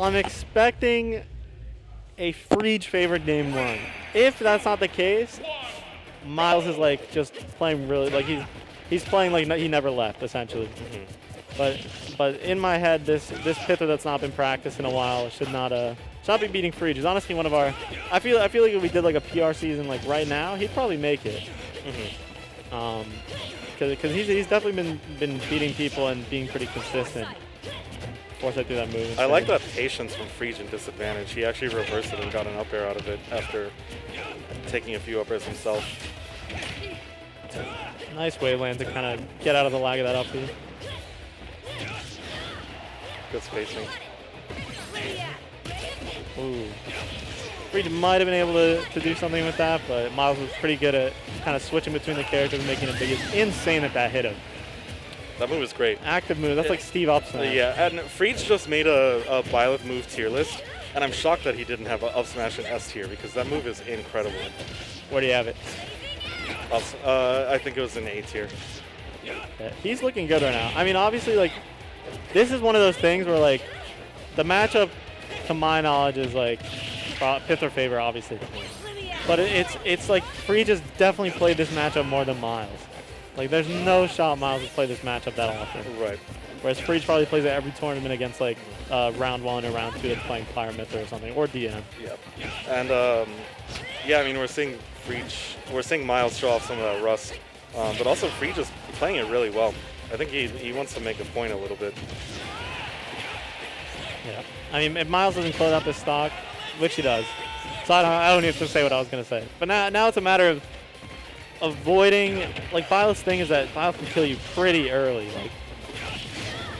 I'm expecting a Freege favored game 1. If that's not the case, Myles is like just playing really like he's playing like he never left essentially. But in my head, this Pythra that's not been practiced in a while should not be beating Freege. He's honestly one of our. I feel like if we did like a PR season like right now, he'd probably make it. Because he's definitely been beating people and being pretty consistent. Force I through that move. I like that patience from Freege in disadvantage. He actually reversed it and got an up air out of it after taking a few up airs himself. Nice waveland to kind of get out of the lag of that up B. Good spacing. Ooh. Freege might have been able to do something with that, but Myles was pretty good at kind of switching between the characters and making it big. It's insane that hit him. That move is great. Active move. That's like Steve up smash. Yeah, and Freege just made a Byleth move tier list, and I'm shocked that he didn't have an up smash in S tier because that move is incredible. Where do you have it? I think it was in A tier. Yeah, he's looking good right now. I mean, obviously, like, this is one of those things where, like, the matchup, to my knowledge, is, like, Pythra favor, obviously. But it's like, Freege has definitely played this matchup more than Myles. Like, there's no shot Myles has played this matchup that often. Right. Whereas Freege probably plays it every tournament against, like, round 1 or round 2 that's playing Pyra, Mythra or something, or DM. Yep. And, yeah, I mean, we're seeing Myles show off some of that rust. But also, Freege is playing it really well. I think he wants to make a point a little bit. Yeah. I mean, if Myles doesn't close out this stock, which he does, so I don't need to say what I was going to say. But now it's a matter of avoiding, like, Byleth's thing is that Byleth can kill you pretty early.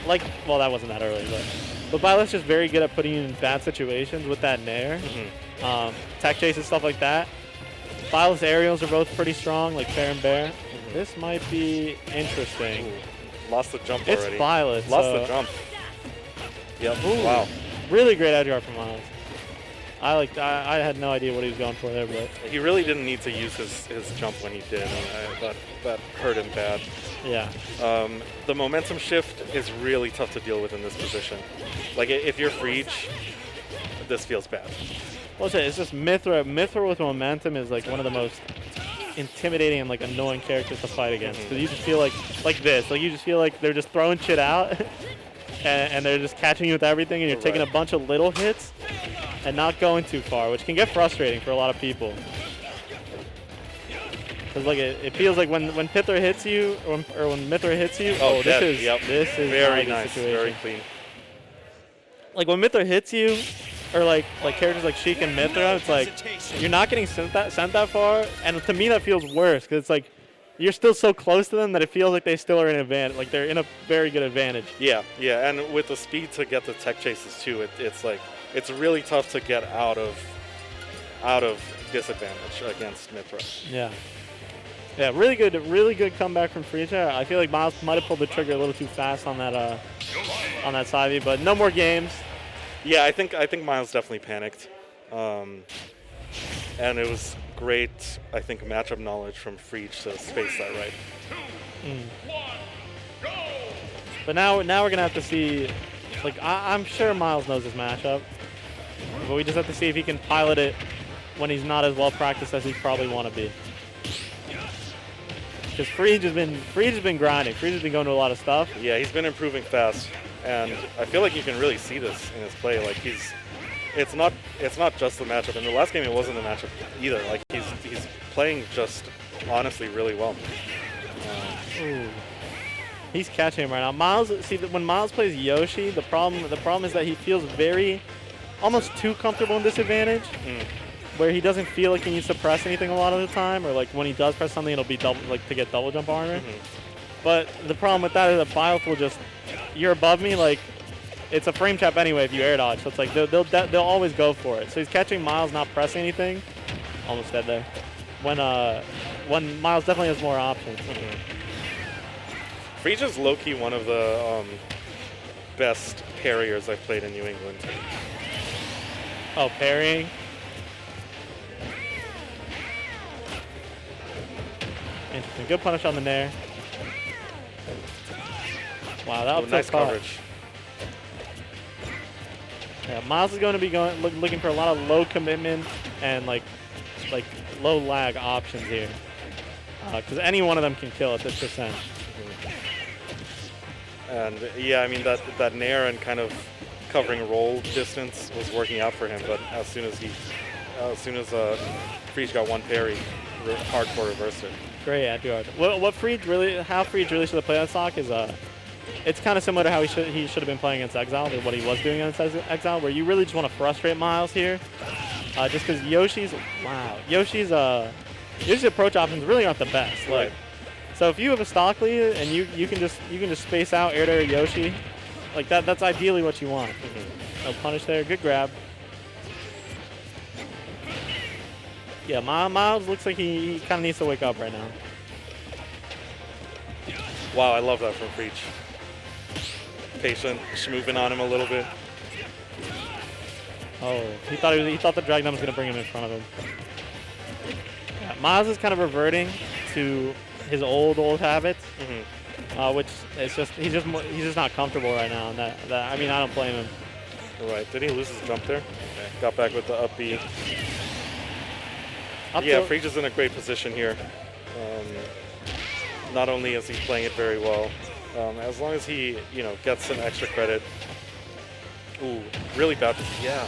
Well, that wasn't that early, but Byleth's just very good at putting you in bad situations with that nair. Tech chase and stuff like that. Byleth's aerials are both pretty strong, like fair and bear. This might be interesting. Ooh. Lost the jump already. It's Byleth. Lost the jump. Yep. Ooh. Wow. Really great edge guard from Myles. I had no idea what he was going for there, but he really didn't need to use his jump when he did. And that hurt him bad. Yeah. The momentum shift is really tough to deal with in this position. Like, if you're Freege, this feels bad. Well, it's just Mythra. Mythra with momentum is like one of the most intimidating and like annoying characters to fight against, because you just feel like this. Like, you just feel like they're just throwing shit out, and they're just catching you with everything, and you're taking a bunch of little hits and not going too far, which can get frustrating for a lot of people. Because like it feels like when Pythra hits you or when Mythra hits you, this is very nice, situation. very clean. Like when Mythra hits you, or like characters like Sheik and Mythra, it's like you're not getting sent that far, and to me that feels worse because it's like you're still so close to them that it feels like they still are in advantage. Like they're in a very good advantage. Yeah, and with the speed to get the tech chases too, it's like it's really tough to get out of disadvantage against Mythra. Yeah, really good comeback from Freege. I feel like Myles might have pulled the trigger a little too fast on that side B, but no more games. Yeah, I think Myles definitely panicked, and it was great. I think matchup knowledge from Freege to space that right. But now we're gonna have to see. Like I'm sure Myles knows his matchup, but we just have to see if he can pilot it when he's not as well practiced as he probably want to be. Because Freege has been grinding. Freege has been going to a lot of stuff. Yeah, he's been improving fast, and I feel like you can really see this in his play. Like it's not just the matchup. In the last game, it wasn't the matchup either. Like he's playing just honestly really well. Ooh. He's catching him right now. Myles, see, when Myles plays Yoshi, the problem is that he feels almost too comfortable in disadvantage. Where he doesn't feel like he needs to press anything a lot of the time, or like when he does press something, it'll be to get double jump armor. But the problem with that is that Byleth will just, you're above me, like it's a frame trap anyway if you air dodge. So it's like they'll always go for it. So he's catching Myles not pressing anything, almost dead there. When Myles definitely has more options. Freege is low-key one of the best parriers I've played in New England. Oh, parrying. Interesting. Good punish on the nair. Wow, that was nice coverage. Yeah, Myles is going to be looking for a lot of low commitment and like low lag options here, because any one of them can kill at this percent. And yeah, I mean that nair and kind of covering roll distance was working out for him, but as soon as Freege got one parry, hardcore reversed it. Great add guard. How Freege really should have played on stock is it's kind of similar to how he should have been playing against Exile, or what he was doing against Exile, where you really just want to frustrate Myles here, just because Yoshi's approach options really aren't the best. Like, Right. so if you have a stock lead and you can just space out air to air Yoshi, like that's ideally what you want. No punish there, good grab. Yeah, Myles looks like he kind of needs to wake up right now. Wow, I love that from Freege. Patient, schmooving on him a little bit. Oh, he thought the Dragon was gonna bring him in front of him. Yeah, Myles is kind of reverting to his old habits, which it's just he's just not comfortable right now. And I mean, I don't blame him. Right, did he lose his jump there? Okay. Got back with the up B. Up Yeah, tilt- Freege is in a great position here. Not only is he playing it very well, as long as he, gets some extra credit. Ooh, really bad. Yeah,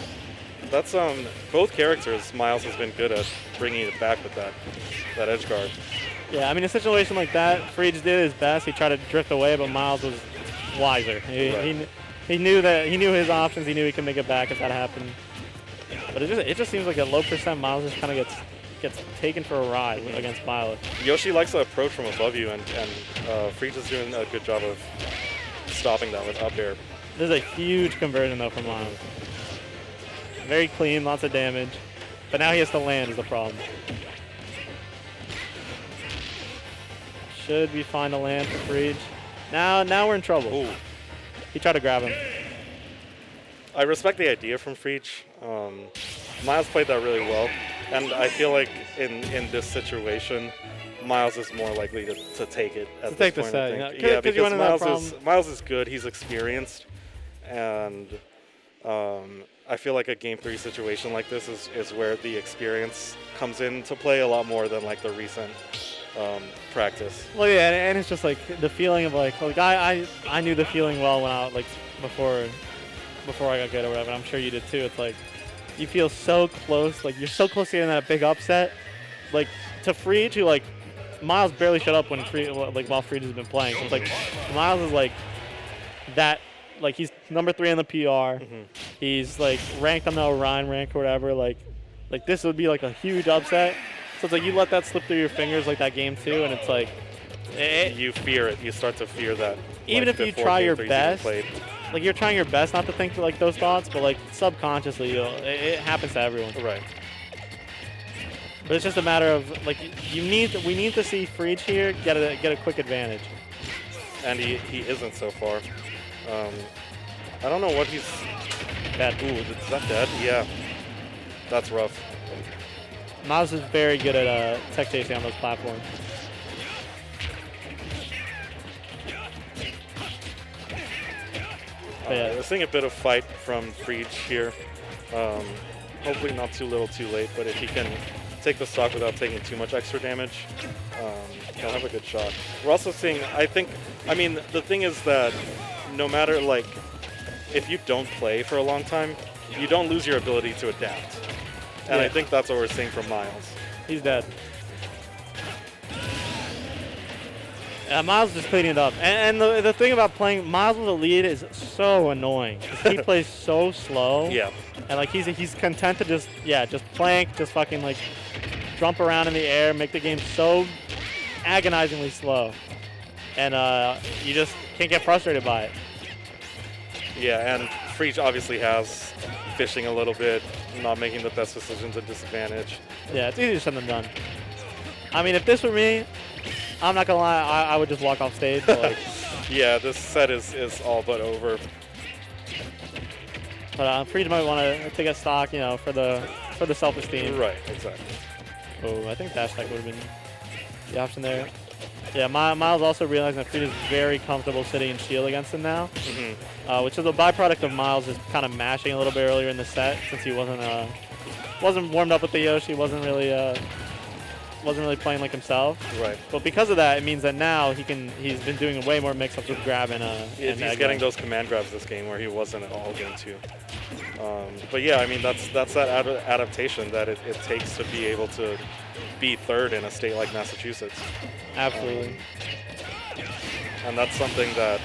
that's both characters. Myles has been good at bringing it back with that edge guard. Yeah, I mean, in a situation like that, Freege did his best. He tried to drift away, but Myles was wiser. Right. He knew his options. He knew he could make it back if that happened. But it just seems like at low percent, Myles just kind of gets taken for a ride against Byleth. Yoshi likes to approach from above you, and Freege is doing a good job of stopping that with up air. This is a huge conversion though from Myles. Very clean, lots of damage. But now he has to land is the problem. Should be fine to land for Freege. Now we're in trouble. Ooh. He tried to grab him. I respect the idea from Freege. Myles played that really well, and I feel like in this situation, Myles is more likely to take it at this point. I think. Yeah, because Myles is good. He's experienced, and I feel like a game 3 situation like this is where the experience comes into play a lot more than like the recent practice. Well, yeah, and it's just like the feeling of like I knew the feeling well when I before I got good or whatever. I'm sure you did too. It's like you feel so close, like you're so close to getting that big upset, like to Freege, who like Myles barely shut up when while Freege has been playing. So it's like Myles is like that, like he's number 3 on the PR. He's like ranked on the Orion rank or whatever. Like this would be like a huge upset. So it's like you let that slip through your fingers like that game 2, and it's like You fear it. You start to fear that. Even if you try your best, like you're trying your best not to think like those thoughts, but like subconsciously, it happens to everyone. Right. But it's just a matter of like we need to see Freege here get a quick advantage. And he isn't so far. I don't know what he's. Bad. Ooh, is that dead? Yeah. That's rough. Myles is very good at tech chasing on those platforms. We're seeing a bit of fight from Freege here. Hopefully not too little too late, but if he can take the stock without taking too much extra damage, he'll have a good shot. We're also seeing, I mean, the thing is that no matter, like, if you don't play for a long time, you don't lose your ability to adapt. And I think that's what we're seeing from Myles. He's dead. Myles just cleaning it up. And the thing about playing Myles with a lead is so annoying. He plays so slow. Yeah. And like he's content to just plank, just fucking like jump around in the air, make the game so agonizingly slow. And you just can't get frustrated by it. Yeah, and Freege obviously has fishing a little bit, not making the best decisions at disadvantage. Yeah, it's easier said than done. I mean, if this were me, I'm not gonna lie, I would just walk off stage. But like, yeah, this set is all but over. But Freege might want to take a stock, for the self-esteem. Right, exactly. Oh, I think dash tech would have been the option there. Yeah, Myles also realizing that Freege is very comfortable sitting in shield against him now, which is a byproduct of Myles just kind of mashing a little bit earlier in the set since he wasn't warmed up with the Yoshi, wasn't really playing like himself. Right. But because of that, it means that now he's been doing way more mix-ups with grab and He's getting those command grabs this game where he wasn't at all going to. But yeah, I mean that's that adaptation that it takes to be able to be third in a state like Massachusetts. Absolutely. And that's something that,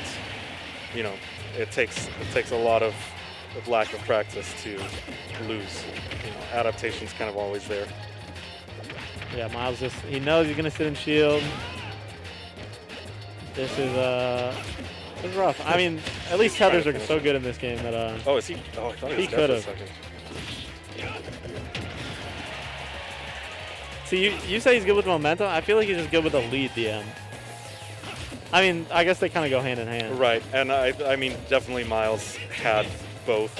you know, it takes a lot of lack of practice to lose. You know, adaptation's kind of always there. Yeah, Myles he knows he's gonna sit in shield. This is it's rough. I mean, at least Tethers are so good in this game that Oh, is he? Oh, I thought he was could dead have. for a second. See, you say he's good with momentum. I feel like he's just good with the lead DM. I mean, I guess they kind of go hand in hand. Right, and I mean, definitely Myles had both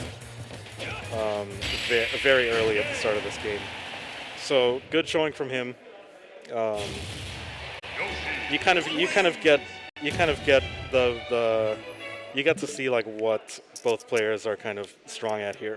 very early at the start of this game. So good showing from him. You kind of get to see like what both players are kind of strong at here.